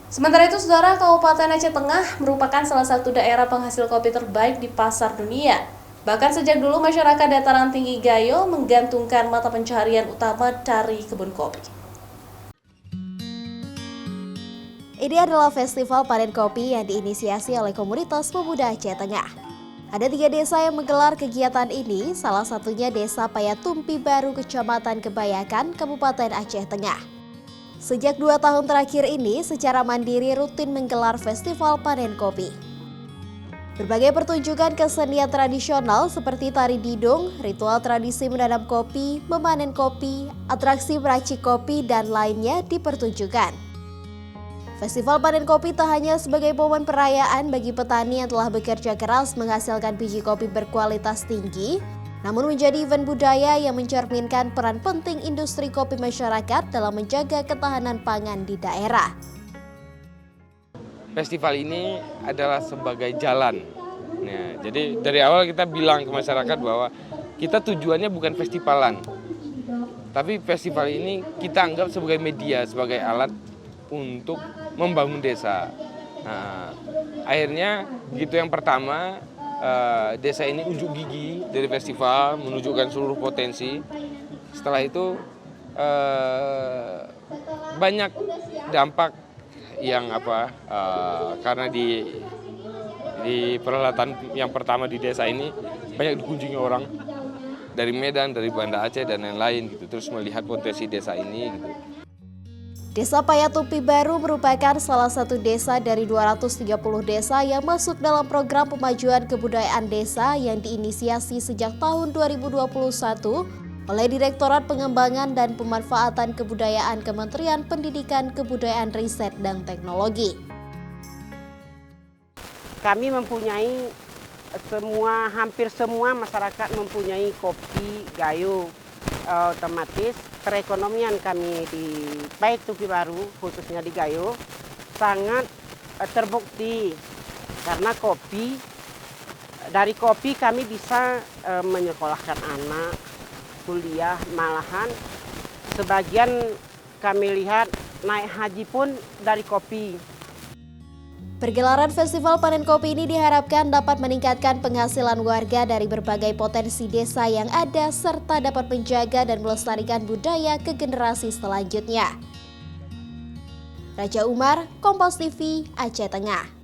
Sementara itu, Saudara, Kabupaten Aceh Tengah merupakan salah satu daerah penghasil kopi terbaik di pasar dunia. Bahkan sejak dulu masyarakat dataran tinggi Gayo menggantungkan mata pencaharian utama dari kebun kopi. Ini adalah festival panen kopi yang diinisiasi oleh komunitas pemuda Aceh Tengah. Ada 3 desa yang menggelar kegiatan ini, salah satunya Desa Payatumpi Baru, Kecamatan Kebayakan, Kabupaten Aceh Tengah. Sejak 2 tahun terakhir ini, secara mandiri rutin menggelar festival panen kopi. Berbagai pertunjukan kesenian tradisional seperti tari didung, ritual tradisi menanam kopi, memanen kopi, atraksi meracik kopi, dan lainnya dipertunjukkan. Festival panen kopi tak hanya sebagai momen perayaan bagi petani yang telah bekerja keras menghasilkan biji kopi berkualitas tinggi, namun menjadi event budaya yang mencerminkan peran penting industri kopi masyarakat dalam menjaga ketahanan pangan di daerah. Festival ini adalah sebagai jalan. Nah, jadi dari awal kita bilang ke masyarakat bahwa kita tujuannya bukan festivalan, tapi festival ini kita anggap sebagai media, sebagai alat untuk membangun desa. Nah, akhirnya begitu yang pertama, desa ini unjuk gigi dari festival, menunjukkan seluruh potensi. Setelah itu banyak dampak yang karena di perhelatan yang pertama di desa ini banyak dikunjungi orang dari Medan, dari Banda Aceh dan lain-lain gitu. Terus melihat potensi desa ini gitu. Desa Payatumpi Baru merupakan salah satu desa dari 230 desa yang masuk dalam program pemajuan kebudayaan desa yang diinisiasi sejak tahun 2021 oleh Direktorat Pengembangan dan Pemanfaatan Kebudayaan Kementerian Pendidikan, Kebudayaan, Riset, dan Teknologi. Kami mempunyai hampir semua masyarakat mempunyai kopi Gayo. Otomatis perekonomian kami di Payatumpi Baru, khususnya di Gayo, sangat terbukti karena dari kopi kami bisa menyekolahkan anak, kuliah, malahan sebagian kami lihat naik haji pun dari kopi. Pergelaran Festival Panen Kopi ini diharapkan dapat meningkatkan penghasilan warga dari berbagai potensi desa yang ada serta dapat menjaga dan melestarikan budaya ke generasi selanjutnya. Raja Umar, Kompas TV, Aceh Tengah.